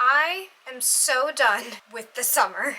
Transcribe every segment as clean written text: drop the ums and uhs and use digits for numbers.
I am so done with the summer.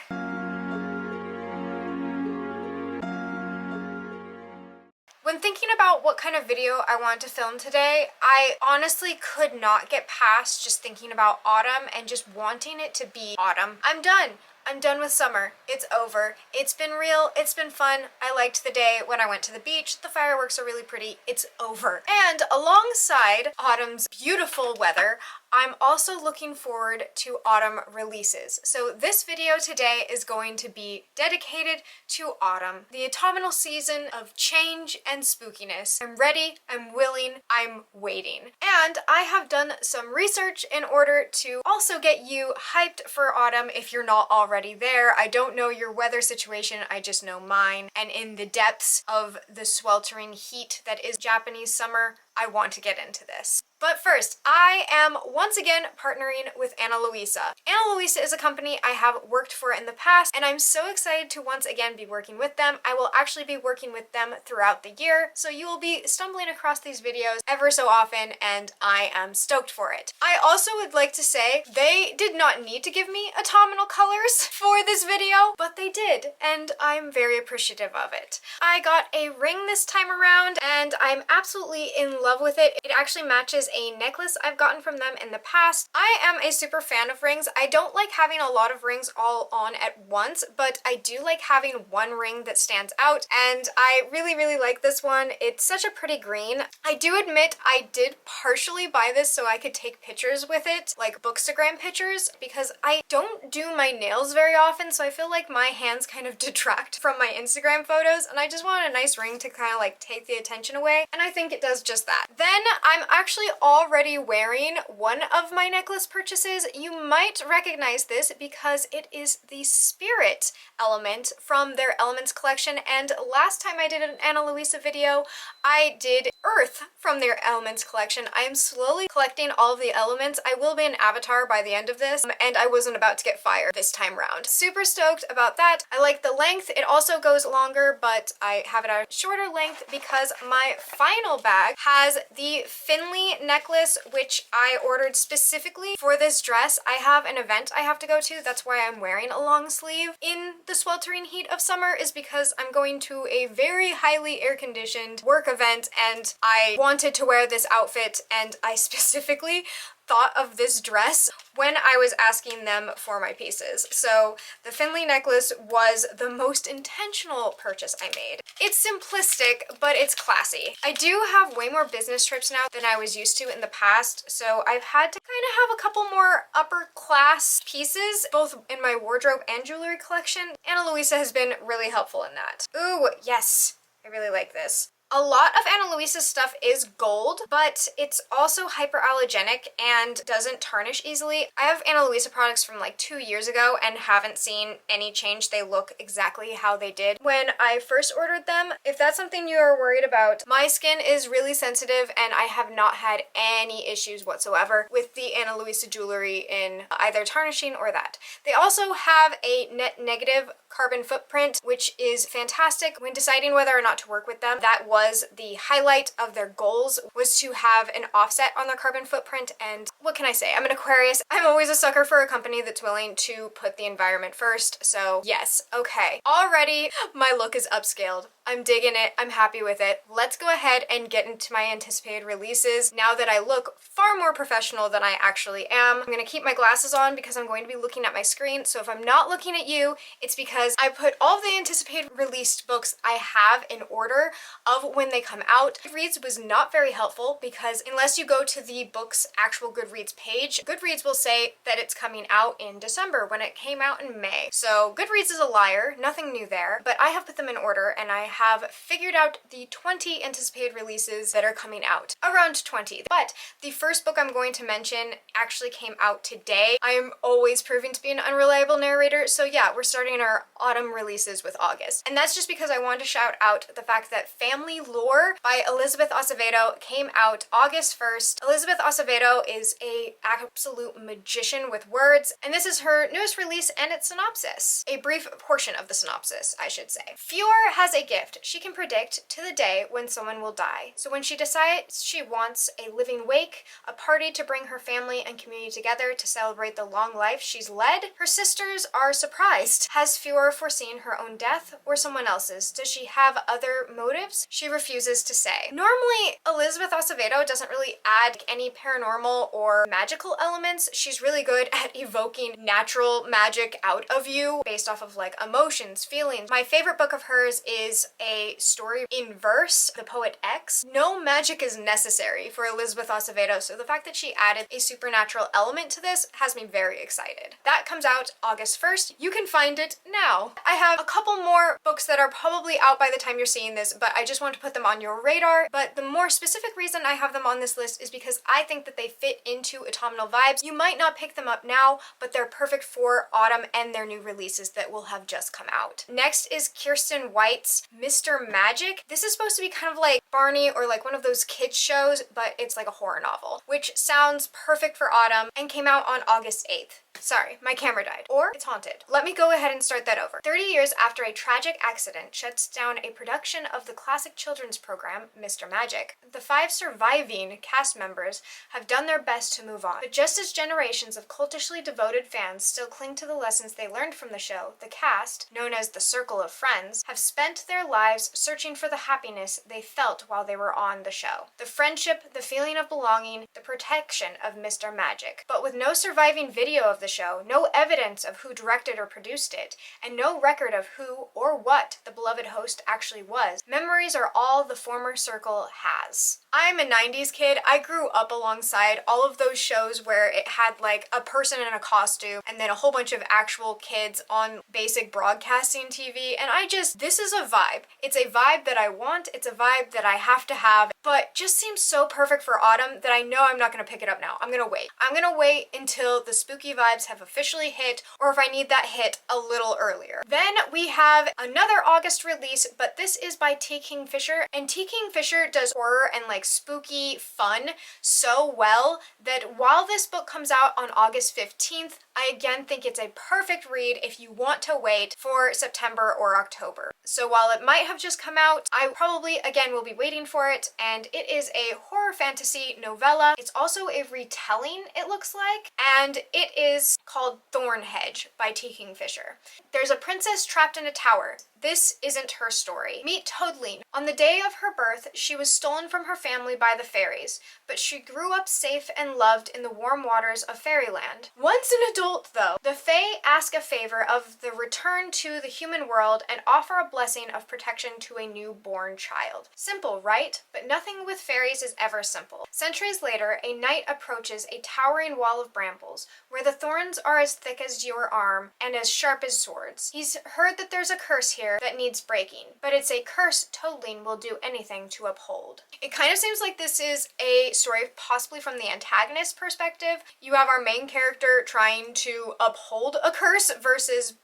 When thinking about what kind of video I wanted to film today, I honestly could not get past just thinking about autumn and just wanting it to be autumn. I'm done. I'm done with summer. It's over. It's been real. It's been fun. I liked the day when I went to the beach. The fireworks are really pretty. It's over. And alongside autumn's beautiful weather, I'm also looking forward to autumn releases. So this video today is going to be dedicated to autumn, the autumnal season of change and spookiness. I'm ready, I'm willing, I'm waiting. And I have done some research in order to also get you hyped for autumn if you're not already there. I don't know your weather situation, I just know mine. And in the depths of the sweltering heat that is Japanese summer, I want to get into this. But first, I am once again partnering with Ana Luisa. Ana Luisa is a company I have worked for in the past, and I'm so excited to once again be working with them. I will actually be working with them throughout the year, so you will be stumbling across these videos ever so often, and I am stoked for it. I also would like to say they did not need to give me autumnal colors for this video, but they did, and I'm very appreciative of it. I got a ring this time around, and I'm absolutely in love with it. It actually matches a necklace I've gotten from them in the past. I am a super fan of rings. I don't like having a lot of rings all on at once, but I do like having one ring that stands out, and I really like this one. It's such a pretty green. I do admit I did partially buy this so I could take pictures with it, like Bookstagram pictures, because I don't do my nails very often, so I feel like my hands kind of detract from my Instagram photos, and I just want a nice ring to kind of like take the attention away, and I think it does just that. Then I'm actually already wearing one of my necklace purchases. You might recognize this because it is the spirit element from their Elements collection, and last time I did an Ana Luisa video, I did Earth from their Elements collection. I am slowly collecting all of the elements. I will be an avatar by the end of this, and I wasn't about to get fired this time round. Super stoked about that. I like the length. It also goes longer, but I have it at a shorter length because my final bag has the Finley necklace, which I ordered specifically for this dress. I have an event I have to go to. That's why I'm wearing a long sleeve in the sweltering heat of summer, is because I'm going to a very highly air-conditioned work event, and I wanted to wear this outfit, and I specifically thought of this dress when I was asking them for my pieces. So the Finley necklace was the most intentional purchase I made. It's simplistic, but it's classy. I do have way more business trips now than I was used to in the past, so I've had to kind of have a couple more upper class pieces, both in my wardrobe and jewelry collection. Ana Luisa has been really helpful in that. Ooh, yes, I really like this. A lot of Ana Luisa's stuff is gold, but it's also hyperallergenic and doesn't tarnish easily. I have Ana Luisa products from like 2 years ago and haven't seen any change. They look exactly how they did when I first ordered them. If that's something you are worried about, my skin is really sensitive and I have not had any issues whatsoever with the Ana Luisa jewelry in either tarnishing or that. They also have a net negative carbon footprint, which is fantastic. When deciding whether or not to work with them, that was the highlight of their goals, was to have an offset on their carbon footprint. And what can I say? I'm an Aquarius. I'm always a sucker for a company that's willing to put the environment first. So yes, okay. Already my look is upscaled. I'm digging it. I'm happy with it. Let's go ahead and get into my anticipated releases now that I look far more professional than I actually am. I'm gonna keep my glasses on because I'm going to be looking at my screen. So if I'm not looking at you, it's because I put all of the anticipated released books I have in order of when they come out. Goodreads was not very helpful because unless you go to the book's actual Goodreads page, Goodreads will say that it's coming out in December when it came out in May. So Goodreads is a liar, nothing new there, but I have put them in order and I have figured out the 20 anticipated releases that are coming out. Around 20. But the first book I'm going to mention actually came out today. I am always proving to be an unreliable narrator, so yeah, we're starting our autumn releases with August. And that's just because I wanted to shout out the fact that Family Lore by Elizabeth Acevedo came out August 1st. Elizabeth Acevedo is an absolute magician with words, and this is her newest release and its synopsis. A brief portion of the synopsis, I should say. Fior has a gift. She can predict to the day when someone will die. So when she decides she wants a living wake, a party to bring her family and community together to celebrate the long life she's led, her sisters are surprised. Has Fior foreseen her own death or someone else's? Does she have other motives? She refuses to say. Normally, Elizabeth Acevedo doesn't really add any paranormal or magical elements. She's really good at evoking natural magic out of you based off of like emotions, feelings. My favorite book of hers is a story in verse, The Poet X. No magic is necessary for Elizabeth Acevedo, so the fact that she added a supernatural element to this has me very excited. That comes out August 1st. You can find it now. I have a couple more books that are probably out by the time you're seeing this, but I just want to put them on your radar. But the more specific reason I have them on this list is because I think that they fit into autumnal vibes. You might not pick them up now, but they're perfect for autumn and their new releases that will have just come out. Next is Kirsten White's Mr. Magic. This is supposed to be kind of like Barney or like one of those kids shows, but it's like a horror novel, which sounds perfect for autumn and came out on August 8th. Sorry, my camera died. Or it's haunted. Let me go ahead and start that over. 30 years after a tragic accident shuts down a production of the classic children's program, Mr. Magic, the 5 surviving cast members have done their best to move on. But just as generations of cultishly devoted fans still cling to the lessons they learned from the show, the cast, known as the Circle of Friends, have spent their lives searching for the happiness they felt while they were on the show. The friendship, the feeling of belonging, the protection of Mr. Magic. But with no surviving video of the show, no evidence of who directed or produced it, and no record of who or what the beloved host actually was, memories are all the former circle has. I'm a 90s kid. I grew up alongside all of those shows where it had like a person in a costume and then a whole bunch of actual kids on basic broadcasting TV, and this is a vibe. It's a vibe that I want, it's a vibe that I have to have, but just seems so perfect for autumn that I know I'm not gonna pick it up now. I'm gonna wait. I'm gonna wait until the spooky vibes have officially hit, or if I need that hit a little earlier. Then we have another August release, but this is by T. Kingfisher, and T. Kingfisher does horror and like spooky fun so well that while this book comes out on August 15th, I again think it's a perfect read if you want to wait for September or October. So while it might have just come out, I probably again will be waiting for it, and it is a horror fantasy novella. It's also a retelling, it looks like, and it is called Thornhedge by T. Kingfisher. There's a princess trapped in a tower. This isn't her story. Meet Toadline. On the day of her birth, she was stolen from her family by the fairies, but she grew up safe and loved in the warm waters of fairyland. Once an adult, though, the Fae ask a favor of the return to the human world and offer a blessing of protection to a newborn child. Simple, right? But nothing with fairies is ever simple. Centuries later, a knight approaches a towering wall of brambles, where the thorns are as thick as your arm and as sharp as swords. He's heard that there's a curse here that needs breaking, but it's a curse Toadline will do anything to uphold. It kind of seems like this is a story possibly from the antagonist perspective. You have our main character trying to uphold a curse versus,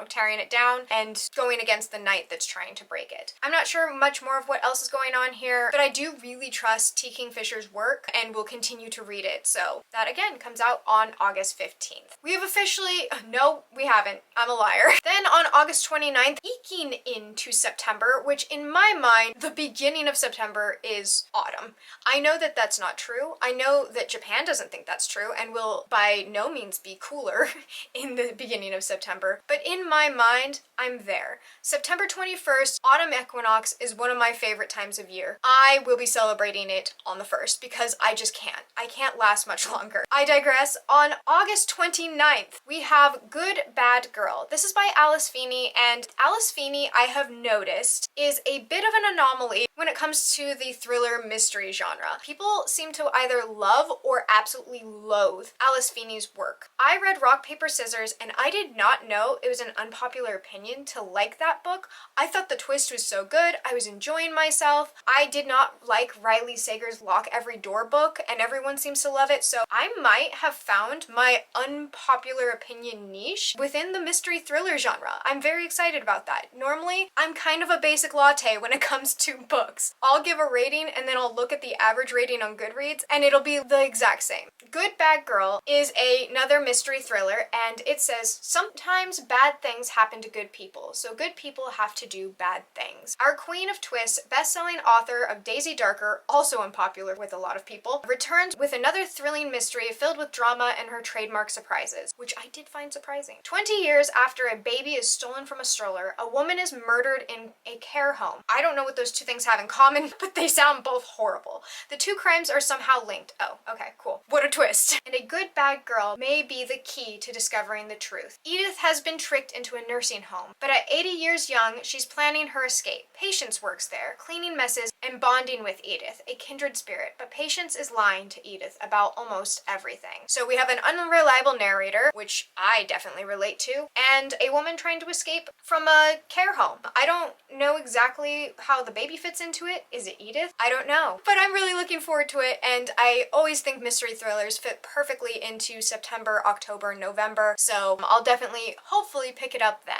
tearing it down and going against the knight that's trying to break it. I'm not sure much more of what else is going on here, but I do really trust T. Kingfisher's work and will continue to read it. So that again comes out on August 15th. We have officially, no, we haven't. I'm a liar. Then on August 29th, eking into September, which in my mind, the beginning of September is autumn. I know that that's not true. I know that Japan doesn't think that's true and will by no means be cooler in the beginning of September. But in my mind, I'm there. September 21st, autumn equinox, is one of my favorite times of year. I will be celebrating it on the 1st because I just can't. I can't last much longer. I digress. On August 29th, we have Good Bad Girl. This is by Alice Feeney, and Alice Feeney, I have noticed, is a bit of an anomaly when it comes to the thriller mystery genre. People seem to either love or absolutely loathe Alice Feeney's work. I read Rock, Paper, Scissors, and I did not know it was an unpopular opinion to like that book. I thought the twist was so good. I was enjoying myself. I did not like Riley Sager's Lock Every Door book, and everyone seems to love it, so I might have found my unpopular opinion niche within the mystery thriller genre. I'm very excited about that. Normally, I'm kind of a basic latte when it comes to books. I'll give a rating and then I'll look at the average rating on Goodreads and it'll be the exact same. Good Bad Girl is another mystery thriller, and it says sometimes bad things happen to good people, so good people have to do bad things. Our queen of twists, best-selling author of Daisy Darker, also unpopular with a lot of people, returns with another thrilling mystery filled with drama and her trademark surprises, which I did find surprising. 20 years after a baby is stolen from a stroller, a woman is murdered in a care home. I don't know what those two things have in common, but they sound both horrible. The two crimes are somehow linked. Oh, okay, cool. What a twist. And a good bad girl may be the key to discovering the truth. Edith has been tricked into a nursing home, but at 80 years young, she's planning her escape. Patience works there, cleaning messes and bonding with Edith, a kindred spirit, but Patience is lying to Edith about almost everything. So we have an unreliable narrator, which I definitely relate to, and a woman trying to escape from a care home. I don't know exactly how the baby fits into it. Is it Edith? I don't know. But I'm really looking forward to it, and I always think mystery thrillers fit perfectly into September, October, November, so I'll definitely, hopefully pick it up then.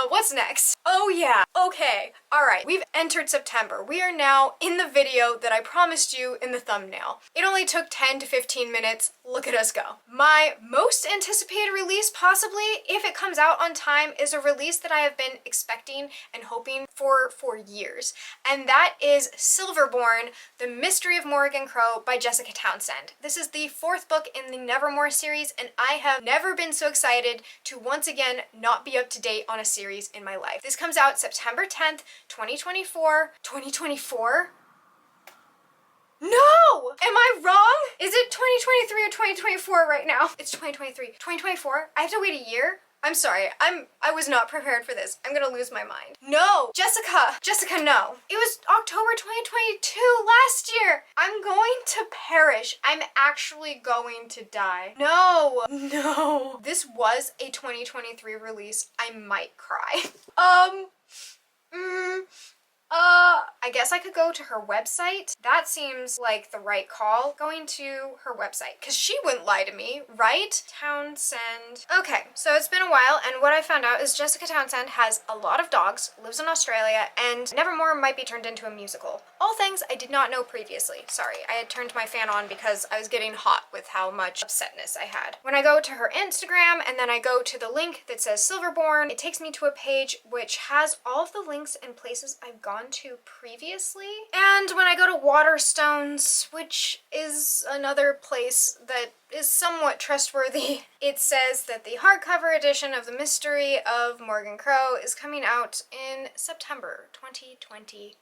What's next? Oh yeah, okay. Alright, we've entered September. We are now in the video that I promised you in the thumbnail. It only took 10 to 15 minutes. Look at us go. My most anticipated release, possibly, if it comes out on time, is a release that I have been expecting and hoping for years. And that is Silverborn, The Mystery of Morrigan Crow by Jessica Townsend. This is the 4th book in the Nevermore series, and I have never been so excited to once again not be up to date on a series in my life. This comes out September 10th, 2024. 2024? No! Am I wrong? Is it 2023 or 2024 right now? It's 2023. 2024? I have to wait a year? I'm sorry, I was not prepared for this. I'm gonna lose my mind. No! Jessica, no. It was October 2022 last year. I'm going to perish. I'm actually going to die. No. This was a 2023 release. I might cry. I guess I could go to her website. That seems like the right call, going to her website, because she wouldn't lie to me, right? Townsend. Okay, so it's been a while, and what I found out is Jessica Townsend has a lot of dogs, lives in Australia, and Nevermore might be turned into a musical. All things I did not know previously. Sorry, I had turned my fan on because I was getting hot with how much upsetness I had. When I go to her Instagram, and then I go to the link that says Silverborn, it takes me to a page which has all of the links and places I've gone to previously. And when I go to Waterstones, which is another place that is somewhat trustworthy, it says that the hardcover edition of The Mystery of Morrigan Crow is coming out in September 2024.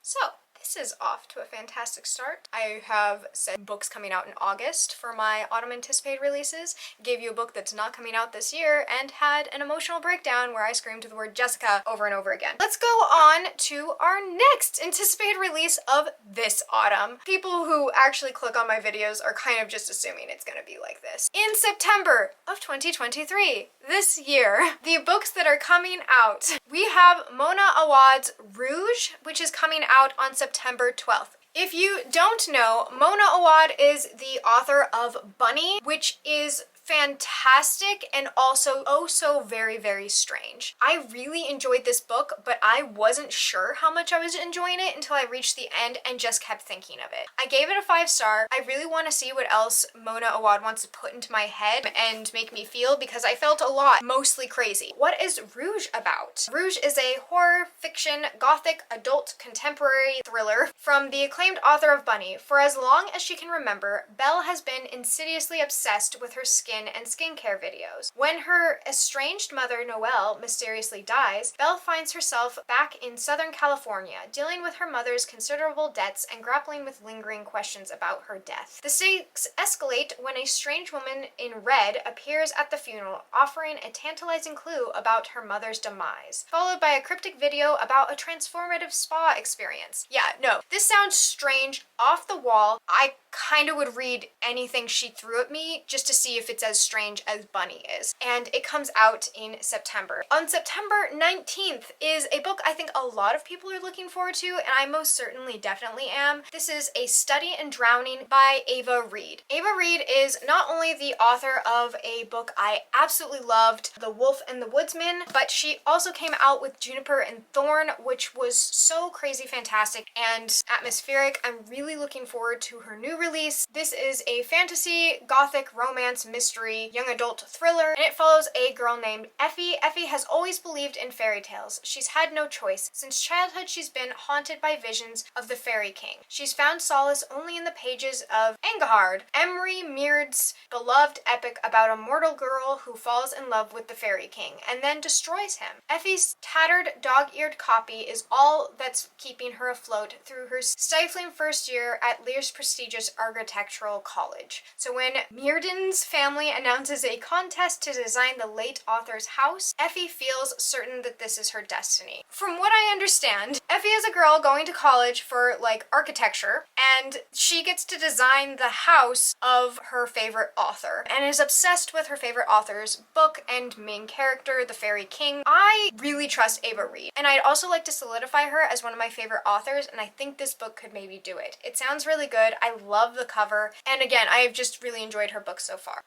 So, this is off to a fantastic start. I have said books coming out in August for my autumn anticipated releases, gave you a book that's not coming out this year, and had an emotional breakdown where I screamed the word Jessica over and over again. Let's go on to our next anticipated release of this autumn. People who actually click on my videos are kind of just assuming it's gonna be like this. In September of 2023, this year, the books that are coming out, we have Mona Awad's Rouge, which is coming out on September 12th. If you don't know, Mona Awad is the author of Bunny, which is fantastic and also oh so very, very strange. I really enjoyed this book, but I wasn't sure how much I was enjoying it until I reached the end and just kept thinking of it. I gave it a 5-star. I really want to see what else Mona Awad wants to put into my head and make me feel, because I felt a lot, mostly crazy. What is Rouge about? Rouge is a horror fiction, gothic, adult, contemporary thriller from the acclaimed author of Bunny. For as long as she can remember, Belle has been insidiously obsessed with her skin and skincare videos. When her estranged mother, Noelle, mysteriously dies, Belle finds herself back in Southern California, dealing with her mother's considerable debts and grappling with lingering questions about her death. The stakes escalate when a strange woman in red appears at the funeral, offering a tantalizing clue about her mother's demise, followed by a cryptic video about a transformative spa experience. Yeah, no, this sounds strange, off the wall. I kind of would read anything she threw at me just to see if it's as strange as Bunny is. And it comes out in September. On September 19th is a book I think a lot of people are looking forward to, and I most certainly definitely am. This is A Study in Drowning by Ava Reed. Ava Reed is not only the author of a book I absolutely loved, The Wolf and the Woodsman, but she also came out with Juniper and Thorn, which was so crazy fantastic and atmospheric. I'm really looking forward to her new release. This is a fantasy, gothic, romance, mystery, young adult thriller, and it follows a girl named Effie. Effie has always believed in fairy tales. She's had no choice. Since childhood, she's been haunted by visions of the Fairy King. She's found solace only in the pages of Angahard, Emery Meard's beloved epic about a mortal girl who falls in love with the Fairy King and then destroys him. Effie's tattered, dog-eared copy is all that's keeping her afloat through her stifling first year at Lear's prestigious architectural college. So when Mearden's family announces a contest to design the late author's house, Effie feels certain that this is her destiny. From what I understand, Effie is a girl going to college for like architecture, and she gets to design the house of her favorite author and is obsessed with her favorite author's book and main character, the Fairy King. I really trust Ava Reed, and I'd also like to solidify her as one of my favorite authors, and I think this book could maybe do it. It sounds really good. I love the cover, and again, I've just really enjoyed her book so far.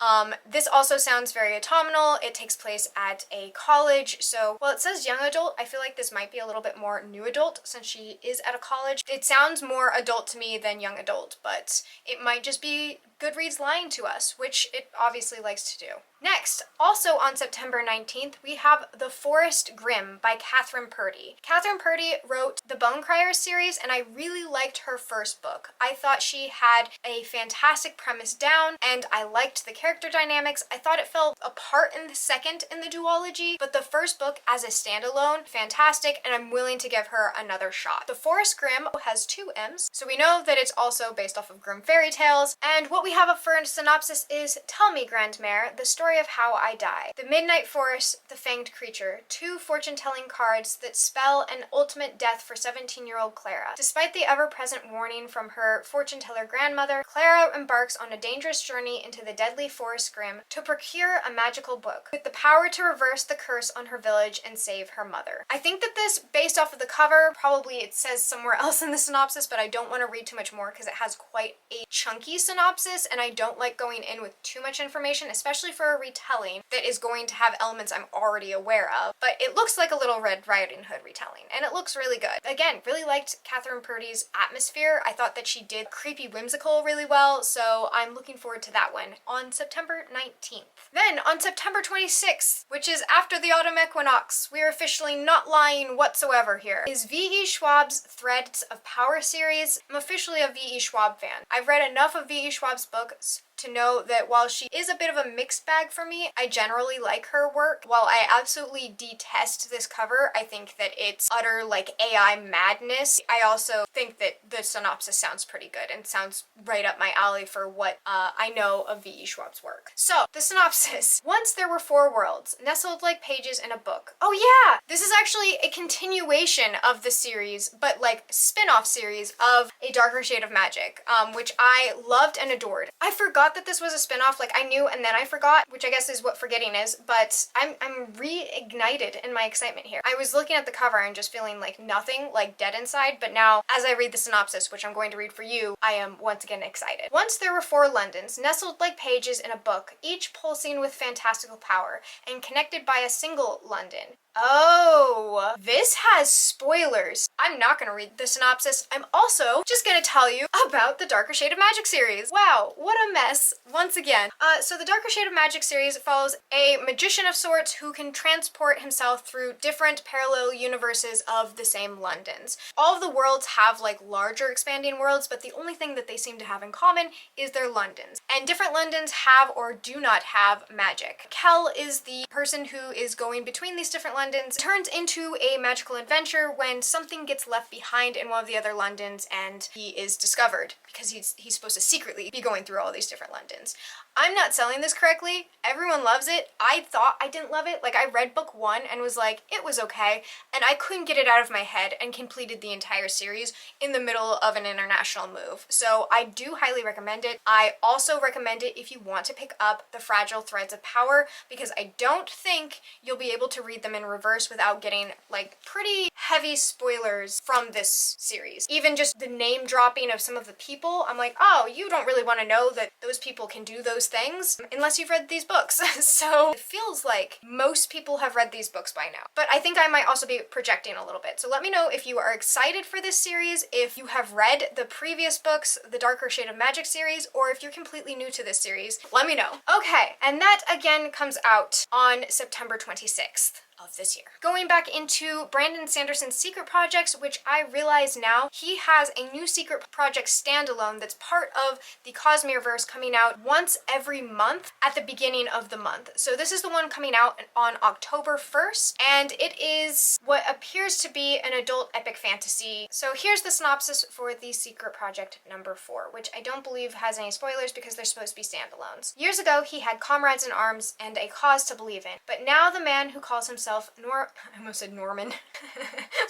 This also sounds very autumnal. It takes place at a college, so while it says young adult, I feel like this might be a little bit more new adult since she is at a college. It sounds more adult to me than young adult, but it might just be Goodreads lying to us, which it obviously likes to do. Next, also on September 19th, we have The Forest Grimm by Catherine Purdy. Catherine Purdy wrote the Bone Criers series, and I really liked her first book. I thought she had a fantastic premise down, and I liked the character dynamics. I thought it fell apart in the second in the duology, but the first book as a standalone, fantastic, and I'm willing to give her another shot. The Forest Grimm has 2 M's, so we know that it's also based off of Grimm fairy tales, and what we have for a synopsis is, "Tell me, Grandmère, the story of how I die. The Midnight Forest, the Fanged Creature, 2 fortune-telling cards that spell an ultimate death for 17-year-old Clara. Despite the ever-present warning from her fortune-teller grandmother, Clara embarks on a dangerous journey into the deadly Forest Grimm to procure a magical book with the power to reverse the curse on her village and save her mother." I think that this, based off of the cover, probably it says somewhere else in the synopsis, but I don't want to read too much more because it has quite a chunky synopsis, and I don't like going in with too much information, especially for a retelling that is going to have elements I'm already aware of. But it looks like a Little Red Riding Hood retelling, and it looks really good. Again, really liked Catherine Purdy's atmosphere. I thought that she did creepy whimsical really well, so I'm looking forward to that one on September 19th. Then on September 26th, which is after the autumn equinox, we are officially not lying whatsoever here, is V.E. Schwab's Threads of Power series. I'm officially a V.E. Schwab fan. I've read enough of V.E. Schwab's books to know that while she is a bit of a mixed bag for me, I generally like her work. While I absolutely detest this cover, I think that it's utter like AI madness. I also think that the synopsis sounds pretty good and sounds right up my alley for what I know of V.E. Schwab's work. So, the synopsis. Once there were 4 worlds, nestled like pages in a book. Oh yeah! This is actually a continuation of the series, but like spin-off series of A Darker Shade of Magic, which I loved and adored. I forgot that this was a spin-off, like I knew and then I forgot, which I guess is what forgetting is, but I'm reignited in my excitement here. I was looking at the cover and just feeling like nothing, like dead inside, but now as I read the synopsis, which I'm going to read for you, I am once again excited. Once there were 4 Londons, nestled like pages in a book, each pulsing with fantastical power, and connected by a single London. Oh, this has spoilers. I'm not gonna read the synopsis. I'm also just gonna tell you about the Darker Shade of Magic series. Wow, what a mess, once again. So the Darker Shade of Magic series follows a magician of sorts who can transport himself through different parallel universes of the same Londons. All of the worlds have like larger expanding worlds, but the only thing that they seem to have in common is their Londons. And different Londons have or do not have magic. Kel is the person who is going between these different Londons. Turns into a magical adventure when something gets left behind in one of the other Londons and he is discovered because he's supposed to secretly be going through all these different Londons. I'm not selling this correctly. Everyone loves it. I thought I didn't love it. Like, I read book 1 and was like, it was okay, and I couldn't get it out of my head and completed the entire series in the middle of an international move. So I do highly recommend it. I also recommend it if you want to pick up The Fragile Threads of Power, because I don't think you'll be able to read them in reverse without getting like pretty heavy spoilers from this series. Even just the name dropping of some of the people, I'm like, oh, you don't really want to know that those people can do those things unless you've read these books. So it feels like most people have read these books by now. But I think I might also be projecting a little bit. So let me know if you are excited for this series, if you have read the previous books, the Darker Shade of Magic series, or if you're completely new to this series. Let me know. Okay, and that again comes out on September 26th. Of this year. Going back into Brandon Sanderson's secret projects, which I realize now he has a new secret project standalone that's part of the Cosmereverse, coming out once every month at the beginning of the month. So this is the one coming out on October 1st, and it is what appears to be an adult epic fantasy. So here's the synopsis for the secret project number 4, which I don't believe has any spoilers because they're supposed to be standalones. Years ago, he had comrades in arms and a cause to believe in, but now the man who calls himself I almost said Norman,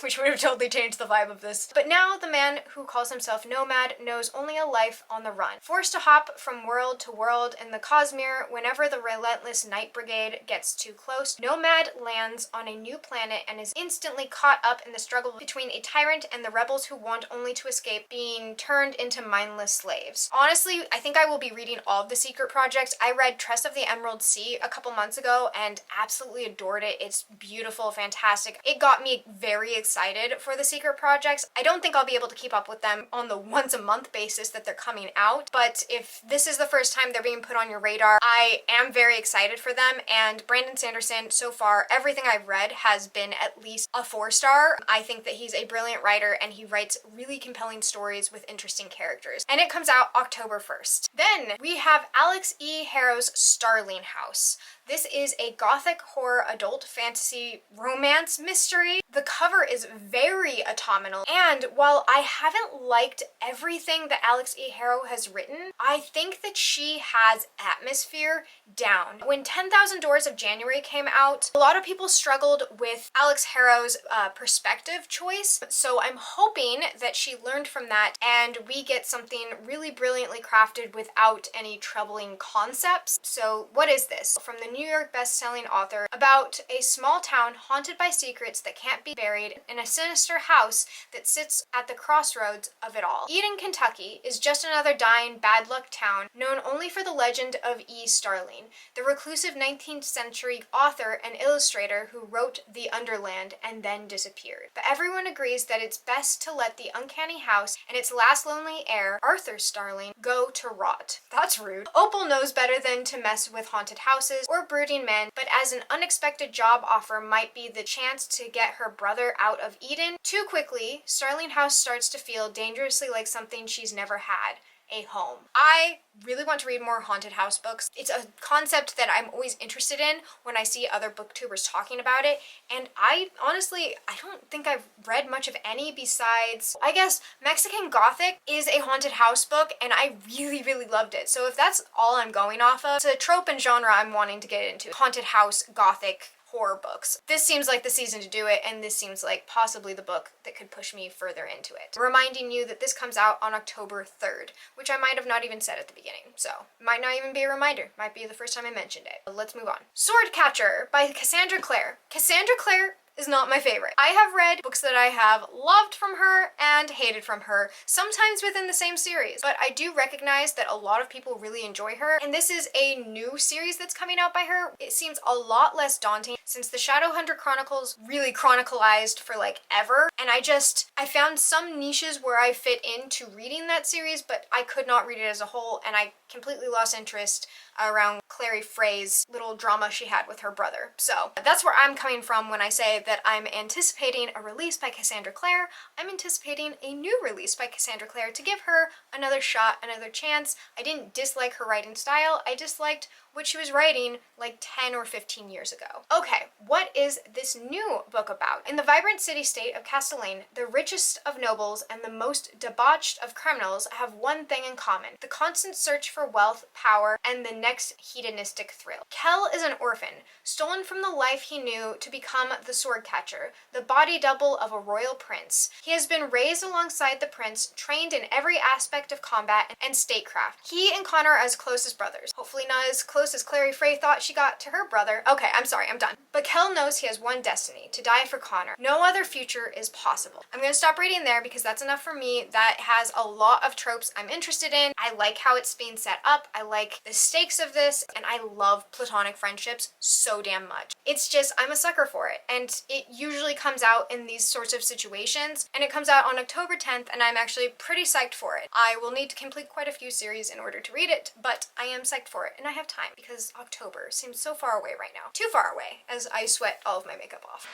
which would have totally changed the vibe of this. But now the man who calls himself Nomad knows only a life on the run. Forced to hop from world to world in the Cosmere whenever the relentless Night Brigade gets too close, Nomad lands on a new planet and is instantly caught up in the struggle between a tyrant and the rebels who want only to escape being turned into mindless slaves. Honestly, I think I will be reading all of the secret projects. I read Tress of the Emerald Sea a couple months ago and absolutely adored it. It's beautiful, fantastic. It got me very excited for the secret projects. I don't think I'll be able to keep up with them on the once a month basis that they're coming out, but if this is the first time they're being put on your radar, I am very excited for them. And Brandon Sanderson, so far, everything I've read has been at least a 4-star. I think that he's a brilliant writer and he writes really compelling stories with interesting characters. And it comes out October 1st. Then we have Alex E. Harrow's Starling House. This is a gothic horror adult fantasy romance mystery. The cover is very autumnal, and while I haven't liked everything that Alex E. Harrow has written, I think that she has atmosphere down. When 10,000 Doors of January came out, a lot of people struggled with Alex Harrow's perspective choice, so I'm hoping that she learned from that and we get something really brilliantly crafted without any troubling concepts. So what is this? From the New York best-selling author about a small town haunted by secrets that can't be buried in a sinister house that sits at the crossroads of it all. Eden, Kentucky is just another dying bad luck town known only for the legend of E. Starling, the reclusive 19th century author and illustrator who wrote The Underland and then disappeared. But everyone agrees that it's best to let the uncanny house and its last lonely heir, Arthur Starling, go to rot. That's rude. Opal knows better than to mess with haunted houses or brooding men, but as an unexpected job offer might be the chance to get her brother out of Eden, too quickly, Starling House starts to feel dangerously like something she's never had. A home. I really want to read more haunted house books. It's a concept that I'm always interested in when I see other booktubers talking about it, and I don't think I've read much of any besides, I guess, Mexican Gothic is a haunted house book, and I really loved it. So if that's all I'm going off of, it's a trope and genre I'm wanting to get into. Haunted house Gothic horror books. This seems like the season to do it, and this seems like possibly the book that could push me further into it. Reminding you that this comes out on October 3rd, which I might have not even said at the beginning, so might not even be a reminder. Might be the first time I mentioned it. But let's move on. Swordcatcher by Cassandra Clare. Cassandra Clare is not my favorite. I have read books that I have loved from her and hated from her, sometimes within the same series, but I do recognize that a lot of people really enjoy her, and this is a new series that's coming out by her. It seems a lot less daunting since the Shadowhunter Chronicles really chronicalized for like ever, and I found some niches where I fit into reading that series, but I could not read it as a whole, and I completely lost interest around Clary Frey's little drama she had with her brother. So that's where I'm coming from when I say that I'm anticipating a release by Cassandra Clare. I'm anticipating a new release by Cassandra Clare to give her another shot, another chance. I didn't dislike her writing style, I disliked what she was writing like 10 or 15 years ago. Okay, what is this new book about? In the vibrant city-state of Castellane, the richest of nobles and the most debauched of criminals have one thing in common: the constant search for wealth, power, and the next hedonistic thrill. Kell is an orphan, stolen from the life he knew to become the sword catcher, the body double of a royal prince. He has been raised alongside the prince, trained in every aspect of combat and statecraft. He and Connor are as close as brothers. Hopefully not as close as Clary Frey thought she got to her brother. Okay, I'm sorry, I'm done. But Kell knows he has one destiny: to die for Connor. No other future is possible. I'm gonna stop reading there because that's enough for me. That has a lot of tropes I'm interested in. I like how it's being set up. I like the stakes of this, and I love platonic friendships so damn much. It's just, I'm a sucker for it, and it usually comes out in these sorts of situations, and it comes out on October 10th, and I'm actually pretty psyched for it. I will need to complete quite a few series in order to read it, but I am psyched for it, and I have time because October seems so far away right now. Too far away, as I sweat all of my makeup off.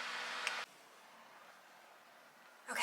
Okay.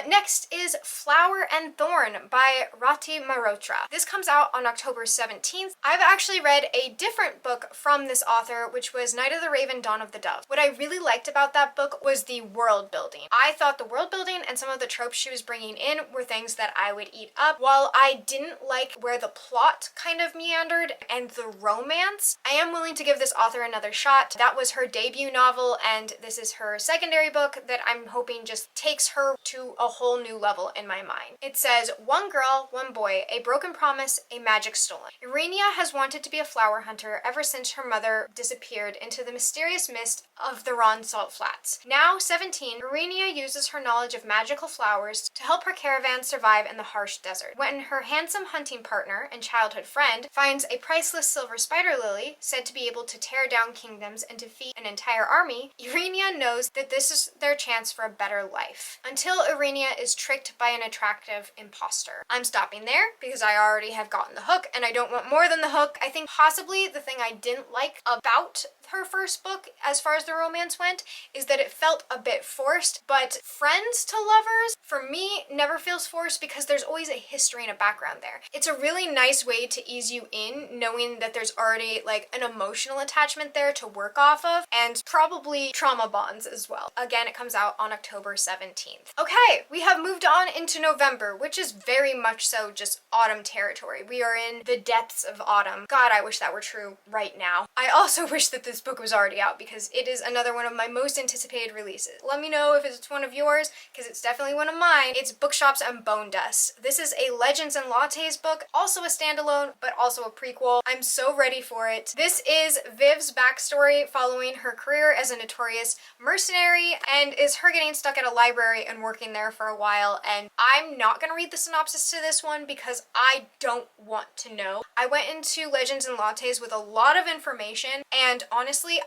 Next is Flower and Thorn by Rati Marotra. This comes out on October 17th. I've actually read a different book from this author, which was Night of the Raven, Dawn of the Dove. What I really liked about that book was the world building. I thought the world building and some of the tropes she was bringing in were things that I would eat up. While I didn't like where the plot kind of meandered and the romance, I am willing to give this author another shot. That was her debut novel, and this is her secondary book that I'm hoping just takes her to a whole new level in my mind. It says, one girl, one boy, a broken promise, a magic stolen. Irenia has wanted to be a flower hunter ever since her mother disappeared into the mysterious mist of the Ron Salt Flats. Now 17, Irenia uses her knowledge of magical flowers to help her caravan survive in the harsh desert. When her handsome hunting partner and childhood friend finds a priceless silver spider lily said to be able to tear down kingdoms and defeat an entire army, Irenia knows that this is their chance for a better life. Until Irenia is tricked by an attractive imposter. I'm stopping there because I already have gotten the hook and I don't want more than the hook. I think possibly the thing I didn't like about her first book, as far as the romance went, is that it felt a bit forced, but friends to lovers, for me, never feels forced because there's always a history and a background there. It's a really nice way to ease you in, knowing that there's already like an emotional attachment there to work off of, and probably trauma bonds as well. Again, it comes out on October 17th. Okay, we have moved on into November, which is very much so just autumn territory. We are in the depths of autumn. God, I wish that were true right now. I also wish that this book was already out because it is another one of my most anticipated releases. Let me know if it's one of yours, because it's definitely one of mine. It's Bookshops and Bone Dust. This is a Legends and Lattes book, also a standalone, but also a prequel. I'm so ready for it. This is Viv's backstory following her career as a notorious mercenary, and is her getting stuck at a library and working there for a while. And I'm not gonna read the synopsis to this one because I don't want to know. I went into Legends and Lattes with a lot of information, and honestly,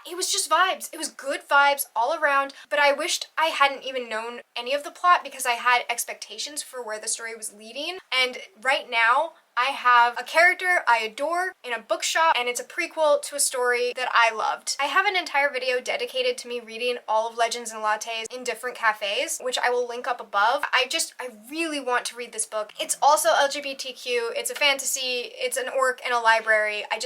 it was just vibes. It was good vibes all around, but I wished I hadn't even known any of the plot because I had expectations for where the story was leading. And right now, I have a character I adore in a bookshop, and it's a prequel to a story that I loved. I have an entire video dedicated to me reading all of Legends and Lattes in different cafes, which I will link up above. I really want to read this book. It's also LGBTQ, it's a fantasy, it's an orc in a library. I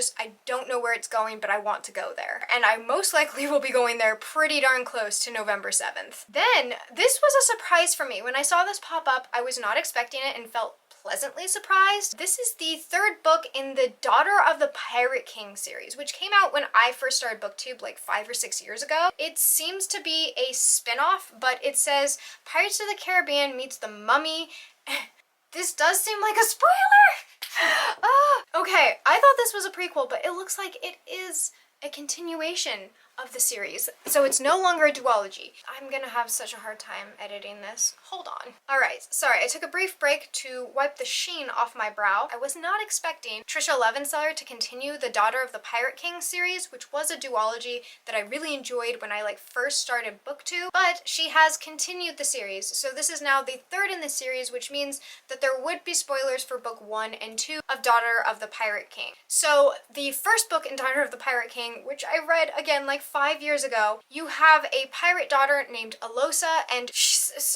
don't know where it's going, but I want to go there. And I most likely will be going there pretty darn close to November 7th. Then, this was a surprise for me. When I saw this pop up, I was not expecting it and felt pleasantly surprised. This is the third book in the Daughter of the Pirate King series, which came out when I first started BookTube like 5 or 6 years ago. It seems to be a spin-off, but it says Pirates of the Caribbean meets the Mummy. This does seem like a spoiler! Okay, I thought this was a prequel, but it looks like it is a continuation of the series. So it's no longer a duology. I'm gonna have such a hard time editing this. Hold on. Alright, sorry, I took a brief break to wipe the sheen off my brow. I was not expecting Trisha Levenseller to continue the Daughter of the Pirate King series, which was a duology that I really enjoyed when I first started BookTube, but she has continued the series. So this is now the third in the series, which means that there would be spoilers for book 1 and 2 of Daughter of the Pirate King. So the first book in Daughter of the Pirate King, which I read again like 5 years ago, you have a pirate daughter named Alosa, and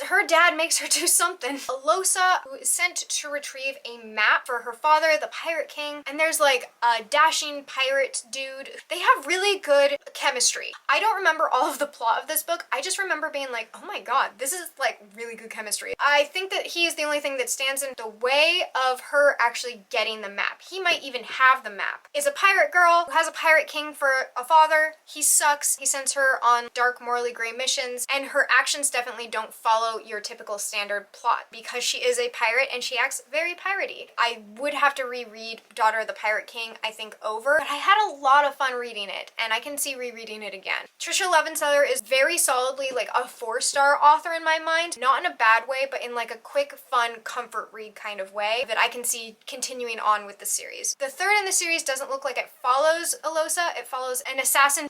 her dad makes her do something. Alosa, who is sent to retrieve a map for her father, the Pirate King, and there's like a dashing pirate dude. They have really good chemistry. I don't remember all of the plot of this book. I just remember being like, oh my god, this is like really good chemistry. I think that he is the only thing that stands in the way of her actually getting the map. He might even have the map. Is a pirate girl who has a pirate king for a father. He sucks. He sends her on dark, morally gray missions, and her actions definitely don't follow your typical standard plot because she is a pirate and she acts very piratey. I would have to reread Daughter of the Pirate King, I think, over, but I had a lot of fun reading it, and I can see rereading it again. Trisha Levenseller is very solidly like a 4-star author in my mind, not in a bad way, but in like a quick, fun, comfort read kind of way that I can see continuing on with the series. The third in the series doesn't look like it follows Alosa. It follows an assassin.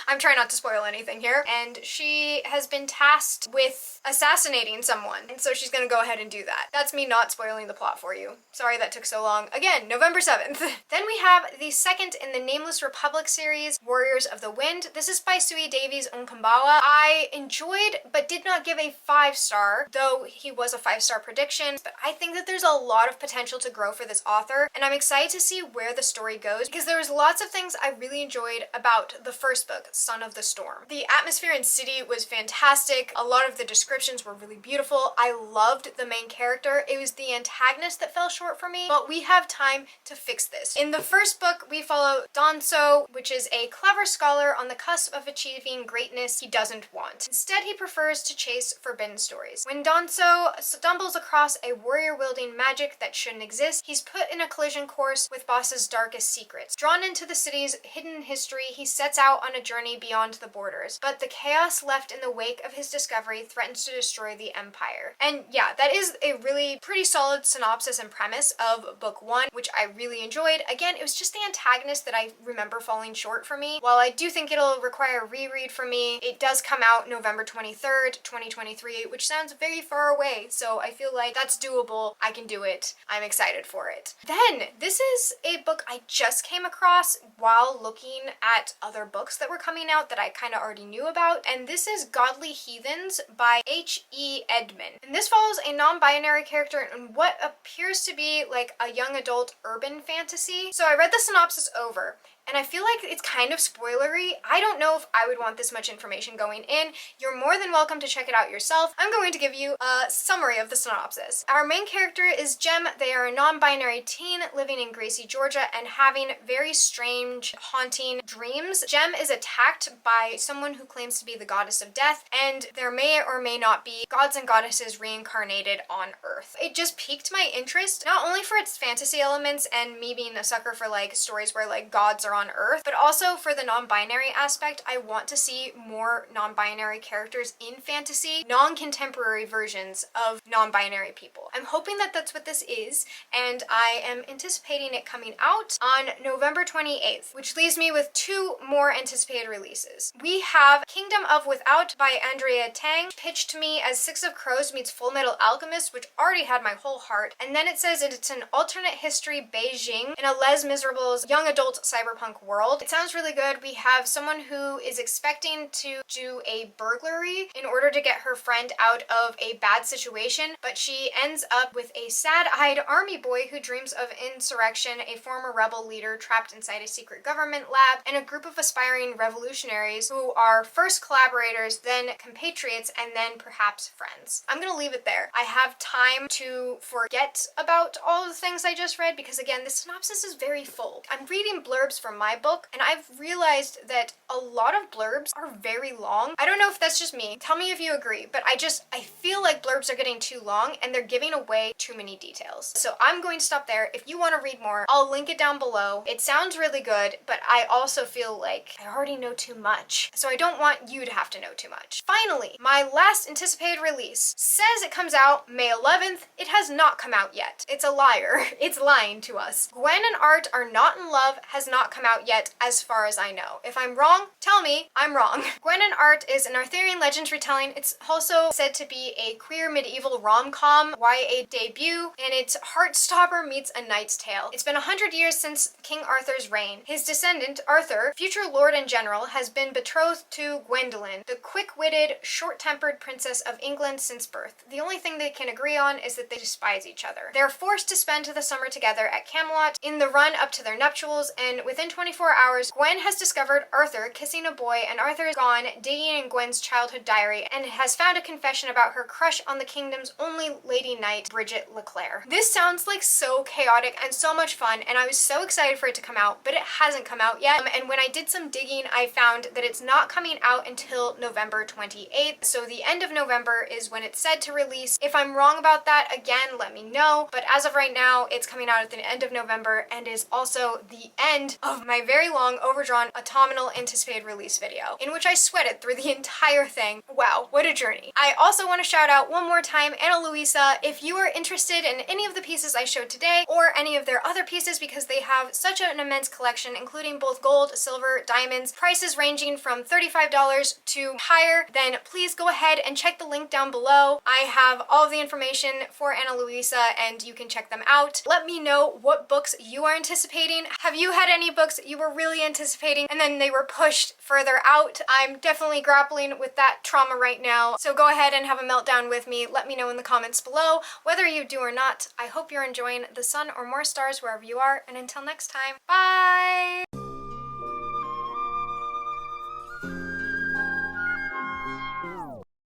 I'm trying not to spoil anything here. And she has been tasked with assassinating someone. And so she's gonna go ahead and do that. That's me not spoiling the plot for you. Sorry that took so long. Again, November 7th. Then we have the second in the Nameless Republic series, Warriors of the Wind. This is by Sui Davies Onkambawa. I enjoyed, but did not give a 5-star, though he was a 5-star prediction. But I think that there's a lot of potential to grow for this author, and I'm excited to see where the story goes because there was lots of things I really enjoyed about the first book, Son of the Storm. The atmosphere and city was fantastic. A lot of the descriptions were really beautiful. I loved the main character. It was the antagonist that fell short for me, but we have time to fix this. In the first book, we follow Danso, which is a clever scholar on the cusp of achieving greatness he doesn't want. Instead, he prefers to chase forbidden stories. When Danso stumbles across a warrior-wielding magic that shouldn't exist, he's put in a collision course with Boss's darkest secrets. Drawn into the city's hidden history, he sets out on a journey beyond the borders. But the chaos left in the wake of his discovery threatens to destroy the Empire. And yeah, that is a really pretty solid synopsis and premise of book 1, which I really enjoyed. Again, it was just the antagonist that I remember falling short for me. While I do think it'll require a reread for me, it does come out November 23rd, 2023, which sounds very far away, so I feel like that's doable. I can do it. I'm excited for it. Then, this is a book I just came across while looking at other books that were coming out that I kind of already knew about, and this is Godly Heathens by H.E. Edmond. And this follows a non-binary character in what appears to be like a young adult urban fantasy. So I read the synopsis over, and I feel like it's kind of spoilery. I don't know if I would want this much information going in. You're more than welcome to check it out yourself. I'm going to give you a summary of the synopsis. Our main character is Jem. They are a non-binary teen living in Gracie, Georgia, and having very strange, haunting dreams. Jem is attacked by someone who claims to be the goddess of death, and there may or may not be gods and goddesses reincarnated on Earth. It just piqued my interest, not only for its fantasy elements and me being a sucker for like stories where like gods are on Earth, but also for the non-binary aspect. I want to see more non-binary characters in fantasy, non-contemporary versions of non-binary people. I'm hoping that that's what this is, and I am anticipating it coming out on November 28th, which leaves me with 2 more anticipated releases. We have Kingdom of Without by Andrea Tang, pitched to me as Six of Crows meets Full Metal Alchemist, which already had my whole heart, and then it says that it's an alternate history Beijing in a Les Miserables young adult cyberpunk world. It sounds really good. We have someone who is expecting to do a burglary in order to get her friend out of a bad situation, but she ends up with a sad-eyed army boy who dreams of insurrection, a former rebel leader trapped inside a secret government lab, and a group of aspiring revolutionaries who are first collaborators, then compatriots, and then perhaps friends. I'm gonna leave it there. I have time to forget about all the things I just read because, again, the synopsis is very full. I'm reading blurbs from my book, and I've realized that a lot of blurbs are very long. I don't know if that's just me. Tell me if you agree, but I feel like blurbs are getting too long and they're giving away too many details. So I'm going to stop there. If you want to read more, I'll link it down below. It sounds really good, but I also feel like I already know too much. So I don't want you to have to know too much. Finally, my last anticipated release says it comes out May 11th. It has not come out yet. It's a liar. It's lying to us. Gwen and Art Are Not in Love has not come out yet as far as I know. If I'm wrong, tell me I'm wrong. Gwen and Art is an Arthurian Legends retelling. It's also said to be a queer medieval rom-com YA debut, and it's Heartstopper meets A Knight's Tale. It's been 100 years since King Arthur's reign. His descendant, Arthur, future lord and general, has been betrothed to Gwendolen, the quick-witted, short-tempered princess of England since birth. The only thing they can agree on is that they despise each other. They're forced to spend the summer together at Camelot in the run up to their nuptials, and within 24 hours, Gwen has discovered Arthur kissing a boy, and Arthur is gone digging in Gwen's childhood diary and has found a confession about her crush on the kingdom's only lady knight, Bridget Leclerc. This sounds like so chaotic and so much fun, and I was so excited for it to come out, but it hasn't come out yet. And when I did some digging, I found that it's not coming out until November 28th. So the end of November is when it's said to release. If I'm wrong about that, again, let me know. But as of right now, it's coming out at the end of November and is also the end of my very long, overdrawn, autumnal anticipated release video, in which I sweated through the entire thing. Wow, what a journey. I also want to shout out one more time Ana Luisa. If you are interested in any of the pieces I showed today or any of their other pieces, because they have such an immense collection, including both gold, silver, diamonds, prices ranging from $35 to higher, then please go ahead and check the link down below. I have all of the information for Ana Luisa and you can check them out. Let me know what books you are anticipating. Have you had any books you were really anticipating and then they were pushed further out? I'm definitely grappling with that trauma right now, so go ahead and have a meltdown with me. Let me know in the comments below whether you do or not. I hope you're enjoying the sun or more stars wherever you are, and until next time, bye!